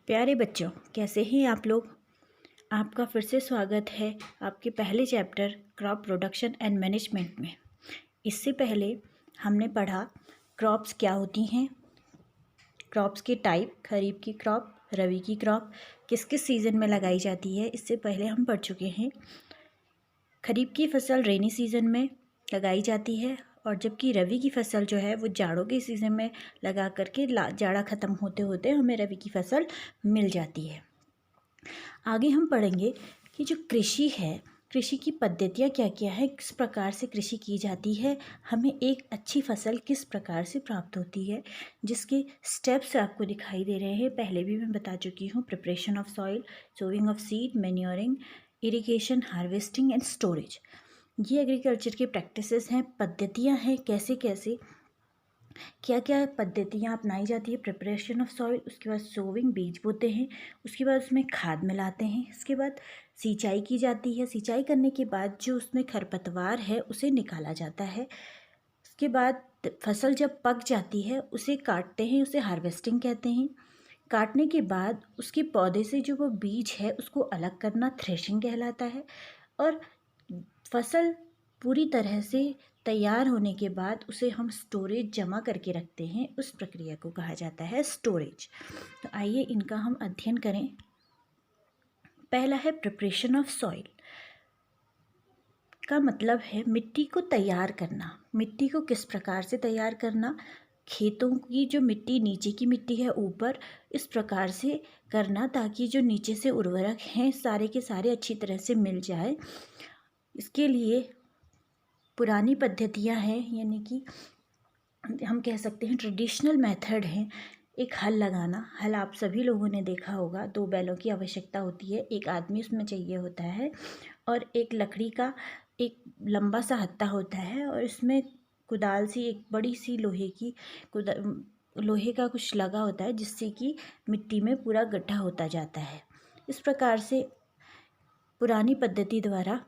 प्यारे बच्चों, कैसे हैं आप लोग। आपका फिर से स्वागत है आपके पहले chapter crop production and management में। इससे पहले हमने पढ़ा क्रॉप्स क्या होती हैं, क्रॉप्स के टाइप, खरीफ की क्रॉप, रबी की क्रॉप किस किस सीज़न में लगाई जाती है। इससे पहले हम पढ़ चुके हैं खरीफ की फसल रेनी सीज़न में लगाई जाती है और जबकि रबी की फसल जो है वो जाड़ों के सीज़न में लगा करके जाड़ा ख़त्म होते होते हमें रबी की फसल मिल जाती है। आगे हम पढ़ेंगे कि जो कृषि है, कृषि की पद्धतियाँ क्या क्या है, किस प्रकार से कृषि की जाती है, हमें एक अच्छी फसल किस प्रकार से प्राप्त होती है, जिसके स्टेप्स आपको दिखाई दे रहे हैं। पहले भी मैं बता चुकी हूँ, preparation of soil, sowing of seed, manuring, irrigation, harvesting and storage. ये एग्रीकल्चर की प्रैक्टिसेस हैं, पद्धतियाँ हैं, कैसे कैसे क्या क्या पद्धतियाँ अपनाई जाती है। प्रिपरेशन ऑफ सॉइल, उसके बाद सोविंग, बीज बोते हैं, उसके बाद उसमें खाद मिलाते हैं, इसके बाद सिंचाई की जाती है। सिंचाई करने के बाद जो उसमें खरपतवार है उसे निकाला जाता है। उसके बाद फसल जब पक जाती है उसे काटते हैं, उसे हार्वेस्टिंग कहते हैं। काटने के बाद उसके पौधे से जो वो बीज है उसको अलग करना थ्रेशिंग कहलाता है। और फसल पूरी तरह से तैयार होने के बाद उसे हम स्टोरेज जमा करके रखते हैं, उस प्रक्रिया को कहा जाता है स्टोरेज। तो आइए इनका हम अध्ययन करें। पहला है प्रिपरेशन ऑफ सॉइल। का मतलब है मिट्टी को तैयार करना। मिट्टी को किस प्रकार से तैयार करना, खेतों की जो मिट्टी, नीचे की मिट्टी है ऊपर, इस प्रकार से करना ताकि जो नीचे से उर्वरक हैं सारे के सारे अच्छी तरह से मिल जाए। इसके लिए पुरानी पद्धतियां हैं, यानी कि हम कह सकते हैं ट्रेडिशनल मेथड है। एक हल लगाना, हल आप सभी लोगों ने देखा होगा, 2 बैलों की आवश्यकता होती है, एक आदमी उसमें चाहिए होता है और एक लकड़ी का एक लंबा सा हत्था होता है और इसमें कुदाल सी, एक बड़ी सी लोहे का कुछ लगा होता है जिससे कि मिट्टी में पूरा गड्ढा होता जाता है। इस प्रकार से पुरानी पद्धति द्वारा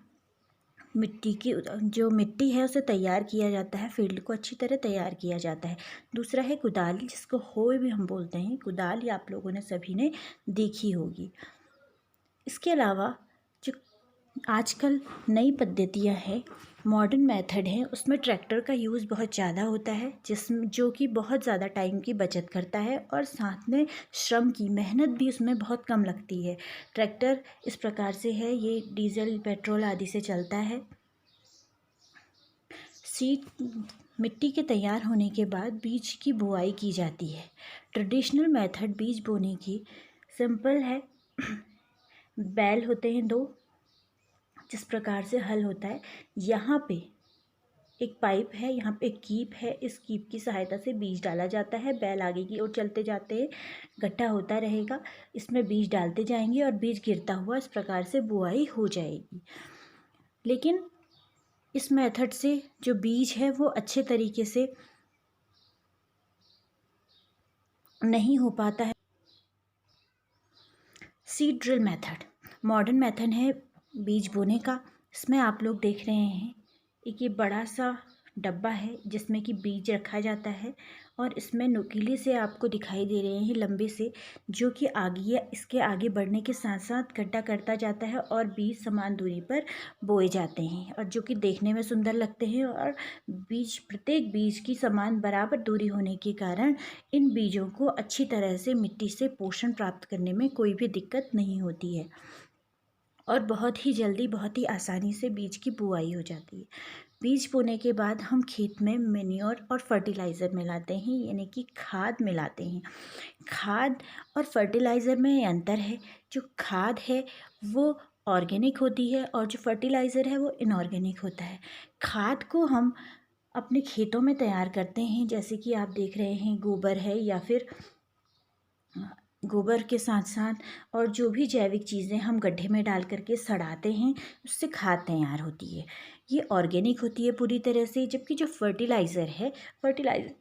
मिट्टी की जो मिट्टी है उसे तैयार किया जाता है, फील्ड को अच्छी तरह तैयार किया जाता है। दूसरा है कुदाल, जिसको होय भी हम बोलते हैं। कुदाल ये आप लोगों ने सभी ने देखी होगी। इसके अलावा जो आजकल नई पद्धतियां हैं, मॉडर्न मेथड है, उसमें ट्रैक्टर का यूज़ बहुत ज़्यादा होता है, जिसमें जो कि बहुत ज़्यादा टाइम की बचत करता है और साथ में श्रम की मेहनत भी उसमें बहुत कम लगती है। ट्रैक्टर इस प्रकार से है, ये डीजल, पेट्रोल आदि से चलता है। सीड, मिट्टी के तैयार होने के बाद बीज की बुआई की जाती है। ट्रेडिशनल मेथड बीज बोने की सिंपल है। बैल होते हैं 2, जिस प्रकार से हल होता है, यहाँ पे एक पाइप है, यहाँ पे एक कीप है, इस कीप की सहायता से बीज डाला जाता है। बैल आगे की ओर चलते जाते हैं, गड्ढा होता रहेगा, इसमें बीज डालते जाएंगे और बीज गिरता हुआ इस प्रकार से बुआई हो जाएगी। लेकिन इस मेथड से जो बीज है वो अच्छे तरीके से नहीं हो पाता है। Seed drill method modern method है बीज बोने का। इसमें आप लोग देख रहे हैं एक ये बड़ा सा डब्बा है जिसमें कि बीज रखा जाता है और इसमें नुकीले से आपको दिखाई दे रहे हैं लंबे से, जो कि आगे, इसके आगे बढ़ने के साथ साथ गड्ढा करता जाता है और बीज समान दूरी पर बोए जाते हैं और जो कि देखने में सुंदर लगते हैं। और बीज, प्रत्येक बीज की समान बराबर दूरी होने के कारण इन बीजों को अच्छी तरह से मिट्टी से पोषण प्राप्त करने में कोई भी दिक्कत नहीं होती है और बहुत ही जल्दी, बहुत ही आसानी से बीज की बुआई हो जाती है। बीज बोने के बाद हम खेत में मैन्योर और फर्टिलाइज़र मिलाते हैं, यानी कि खाद मिलाते हैं। खाद और फर्टिलाइज़र में ये अंतर है, जो खाद है वो ऑर्गेनिक होती है और जो फर्टिलाइज़र है वो इनऑर्गेनिक होता है। खाद को हम अपने खेतों में तैयार करते हैं, जैसे कि आप देख रहे हैं गोबर है, या फिर गोबर के साथ साथ और जो भी जैविक चीज़ें हम गड्ढे में डाल करके सड़ाते हैं, उससे खाद तैयार होती है। ये ऑर्गेनिक होती है पूरी तरह से। जबकि जो फर्टिलाइज़र है, फर्टिलाइज़र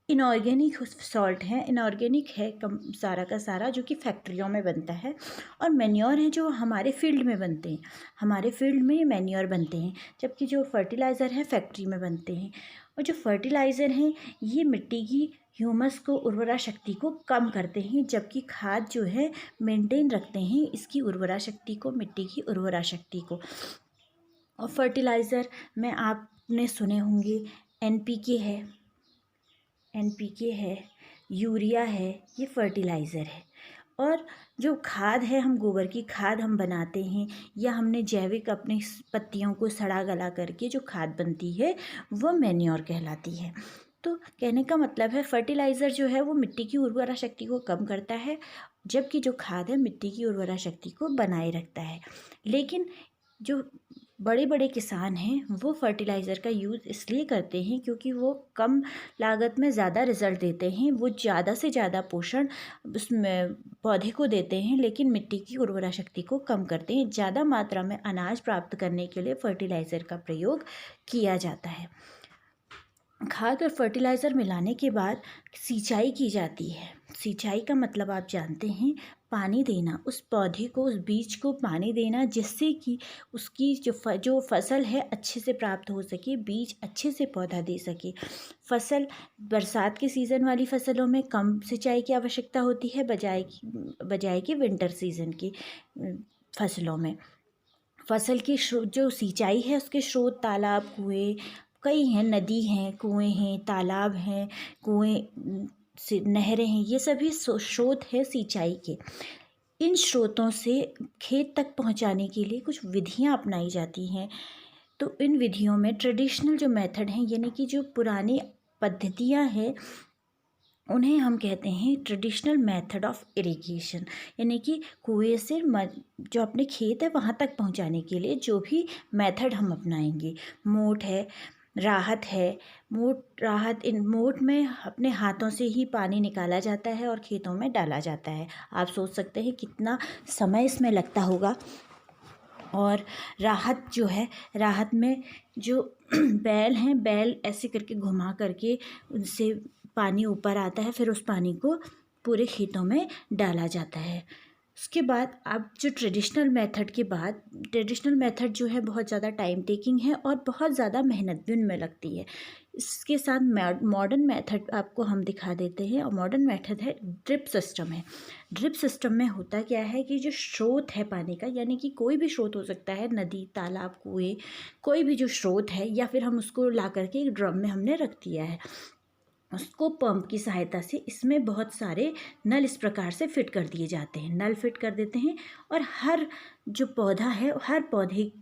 इनऑर्गेनिक सॉल्ट है, इनऑर्गेनिक है कम सारा का सारा, जो कि फैक्ट्रियों में बनता है। और मैन्योर है जो हमारे फील्ड में बनते हैं, हमारे फील्ड में मैन्योर बनते हैं, जबकि जो फर्टिलाइज़र है फैक्ट्री में बनते हैं। और जो फर्टिलाइज़र हैं ये मिट्टी की ह्यूमस को, उर्वरा शक्ति को कम करते हैं, जबकि खाद जो है मेंटेन रखते हैं इसकी उर्वरा शक्ति को, मिट्टी की उर्वरा शक्ति को। और फर्टिलाइज़र में आपने सुने होंगे एनपीके है, यूरिया है, ये फर्टिलाइज़र है। और जो खाद है, हम गोबर की खाद हम बनाते हैं या हमने जैविक अपने पत्तियों को सड़ा गला करके जो खाद बनती है वो मैन्योर कहलाती है। तो कहने का मतलब है फर्टिलाइज़र जो है वो मिट्टी की उर्वरा शक्ति को कम करता है, जबकि जो खाद है मिट्टी की उर्वरा शक्ति को बनाए रखता है। लेकिन जो बड़े बड़े किसान हैं वो फर्टिलाइज़र का यूज़ इसलिए करते हैं क्योंकि वो कम लागत में ज़्यादा रिज़ल्ट देते हैं, वो ज़्यादा से ज़्यादा पोषण उसमें पौधे को देते हैं, लेकिन मिट्टी की उर्वरा शक्ति को कम करते हैं। ज़्यादा मात्रा में अनाज प्राप्त करने के लिए फर्टिलाइज़र का प्रयोग किया जाता है। खाद और फर्टिलाइज़र मिलाने के बाद सिंचाई की जाती है। सिंचाई का मतलब आप जानते हैं, पानी देना, उस पौधे को, उस बीज को पानी देना, जिससे कि उसकी जो फसल है अच्छे से प्राप्त हो सके, बीज अच्छे से पौधा दे सके। फसल बरसात के सीज़न वाली फसलों में कम सिंचाई की आवश्यकता होती है बजाय कि विंटर सीज़न की फसलों में। फसल की जो सिंचाई है उसके स्रोत तालाब, कुएँ कई हैं, नदी हैं, कुएँ हैं, तालाब हैं, कुएँ से नहरें हैं, ये सभी स्रोत हैं सिंचाई के। इन स्रोतों से खेत तक पहुंचाने के लिए कुछ विधियां अपनाई जाती हैं। तो इन विधियों में ट्रेडिशनल जो मेथड हैं, यानी कि जो पुरानी पद्धतियां हैं, उन्हें हम कहते हैं ट्रेडिशनल मेथड ऑफ इरिगेशन, यानी कि कुएं से जो अपने खेत है वहाँ तक पहुँचाने के लिए जो भी मेथड हम अपनाएंगे। मोट है, राहत है। इन मोट में अपने हाथों से ही पानी निकाला जाता है और खेतों में डाला जाता है। आप सोच सकते हैं कितना समय इसमें लगता होगा। और राहत जो है, राहत में जो बैल हैं, बैल ऐसे करके घुमा करके उनसे पानी ऊपर आता है, फिर उस पानी को पूरे खेतों में डाला जाता है। उसके बाद अब जो ट्रेडिशनल मेथड जो है बहुत ज़्यादा टाइम टेकिंग है और बहुत ज़्यादा मेहनत भी उनमें लगती है। इसके साथ मॉडर्न मेथड आपको हम दिखा देते हैं, और मॉडर्न मेथड है ड्रिप सिस्टम है। ड्रिप सिस्टम में होता क्या है कि जो स्रोत है पानी का, यानी कि कोई भी स्रोत हो सकता है, नदी, तालाब, कुएँ, कोई भी जो स्रोत है, या फिर हम उसको ला करके एक ड्रम में हमने रख दिया है, उसको पंप की सहायता से इसमें बहुत सारे नल इस प्रकार से फिट कर दिए जाते हैं। नल फिट कर देते हैं और हर जो पौधा है, हर पौधे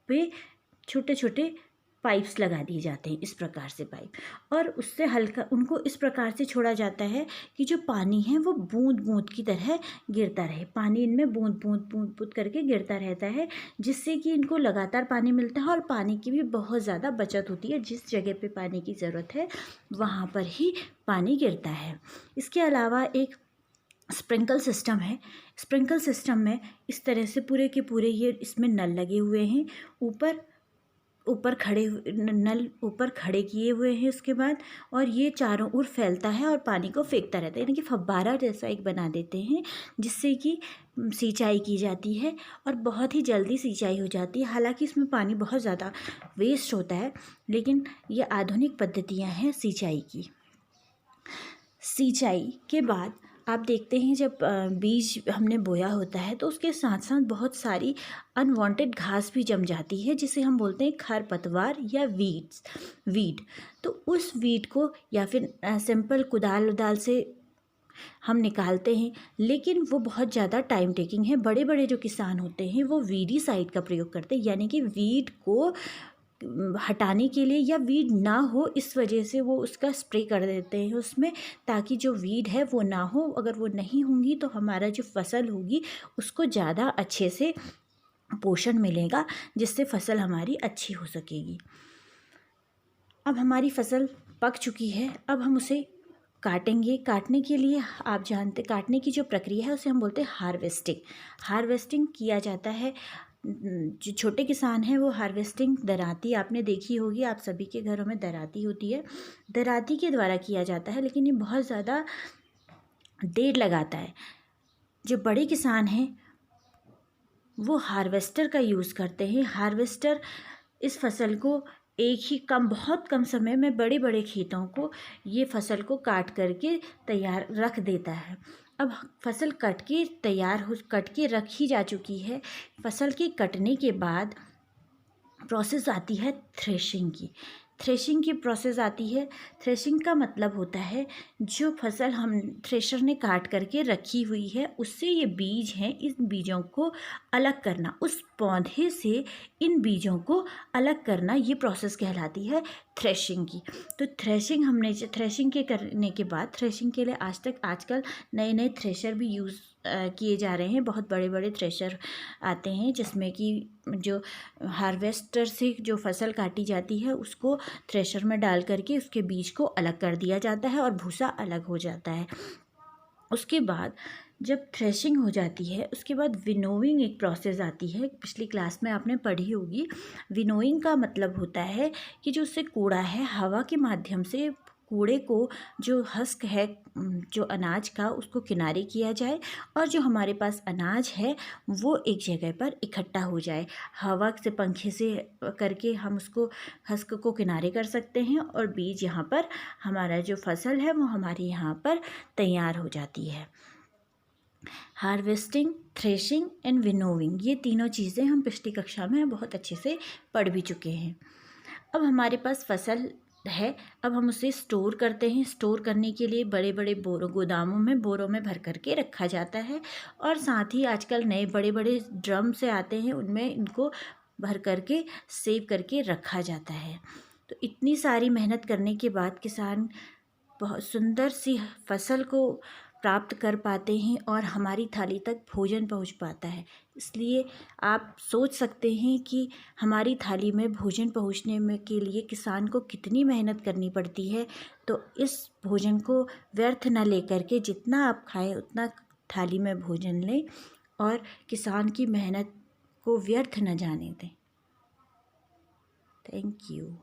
पे छोटे छोटे पाइप्स लगा दिए जाते हैं, इस प्रकार से पाइप, और उससे हल्का उनको इस प्रकार से छोड़ा जाता है कि जो पानी है वो बूंद बूंद की तरह गिरता रहे। पानी इनमें बूंद बूंद बूंद बूंद करके गिरता रहता है, जिससे कि इनको लगातार पानी मिलता है और पानी की भी बहुत ज़्यादा बचत होती है। जिस जगह पे पानी की ज़रूरत है वहाँ पर ही पानी गिरता है। इसके अलावा एक स्प्रिंकल सिस्टम है। स्प्रिंकल सिस्टम में इस तरह से पूरे के पूरे ये इसमें नल लगे हुए हैं, नल ऊपर खड़े किए हुए हैं उसके बाद, और ये चारों ओर फैलता है और पानी को फेंकता रहता है, यानी कि फव्वारा जैसा एक बना देते हैं, जिससे कि सिंचाई की जाती है और बहुत ही जल्दी सिंचाई हो जाती है। हालांकि इसमें पानी बहुत ज़्यादा वेस्ट होता है, लेकिन ये आधुनिक पद्धतियाँ हैं सिंचाई की। सिंचाई के बाद आप देखते हैं जब बीज हमने बोया होता है तो उसके साथ साथ बहुत सारी अनवांटेड घास भी जम जाती है, जिसे हम बोलते हैं खरपतवार या वीड। तो उस वीड को या फिर सिंपल कुदाल से हम निकालते हैं, लेकिन वो बहुत ज़्यादा टाइम टेकिंग है। बड़े बड़े जो किसान होते हैं वो वीडीसाइड का प्रयोग करते हैं, यानी कि वीड को हटाने के लिए या वीड ना हो इस वजह से वो उसका स्प्रे कर देते हैं उसमें, ताकि जो वीड है वो ना हो। अगर वो नहीं होंगी तो हमारा जो फसल होगी उसको ज़्यादा अच्छे से पोषण मिलेगा, जिससे फसल हमारी अच्छी हो सकेगी। अब हमारी फसल पक चुकी है, अब हम उसे काटेंगे। काटने के लिए आप जानते, काटने की जो प्रक्रिया है उसे हम बोलते हैं हार्वेस्टिंग किया जाता है। जो छोटे किसान हैं वो हार्वेस्टिंग दराती आपने देखी होगी, आप सभी के घरों में दराती होती है, दराती के द्वारा किया जाता है, लेकिन ये बहुत ज़्यादा देर लगाता है। जो बड़े किसान हैं वो हार्वेस्टर का यूज़ करते हैं। हार्वेस्टर इस फसल को एक ही बहुत कम समय में बड़े बड़े खेतों को ये फसल को काट करके तैयार रख देता है। अब फसल कट के रखी जा चुकी है। फसल के कटने के बाद प्रोसेस आती है थ्रेशिंग की। थ्रेशिंग की प्रोसेस आती है। थ्रेशिंग का मतलब होता है जो फसल हम थ्रेशर ने काट करके रखी हुई है उससे ये बीज हैं, इन बीजों को अलग करना, उस पौधे से इन बीजों को अलग करना, ये प्रोसेस कहलाती है थ्रेशिंग की। तो थ्रेशिंग के करने के बाद, थ्रेशिंग के लिए आजकल नए नए थ्रेशर भी यूज़ किए जा रहे हैं। बहुत बड़े बड़े थ्रेशर आते हैं जिसमें कि जो हार्वेस्टर से जो फसल काटी जाती है उसको थ्रेशर में डाल करके उसके बीज को अलग कर दिया जाता है और भूसा अलग हो जाता है। उसके बाद जब थ्रेशिंग हो जाती है उसके बाद विनोइंग एक प्रोसेस आती है, पिछली क्लास में आपने पढ़ी होगी। विनोइंग का मतलब होता है कि जो उससे कूड़ा है हवा के माध्यम से कूड़े को, जो हस्क है जो अनाज का, उसको किनारे किया जाए और जो हमारे पास अनाज है वो एक जगह पर इकट्ठा हो जाए। हवा से पंखे से करके हम उसको हस्क को किनारे कर सकते हैं और बीज यहाँ पर हमारा जो फसल है वो हमारे यहाँ पर तैयार हो जाती है। हार्वेस्टिंग, थ्रेशिंग एंड विनोविंग, ये तीनों चीज़ें हम पिछली कक्षा में बहुत अच्छे से पढ़ भी चुके हैं। अब हमारे पास फसल है, अब हम उसे स्टोर करते हैं। स्टोर करने के लिए बड़े बड़े गोदामों में बोरों में भर करके रखा जाता है और साथ ही आजकल नए बड़े बड़े ड्रम से आते हैं, उनमें इनको भर करके सेव करके रखा जाता है। तो इतनी सारी मेहनत करने के बाद किसान बहुत सुंदर सी फसल को प्राप्त कर पाते हैं और हमारी थाली तक भोजन पहुंच पाता है। इसलिए आप सोच सकते हैं कि हमारी थाली में भोजन पहुंचने में के लिए किसान को कितनी मेहनत करनी पड़ती है। तो इस भोजन को व्यर्थ न लेकर के जितना आप खाएं उतना थाली में भोजन लें और किसान की मेहनत को व्यर्थ न जाने दें। Thank you.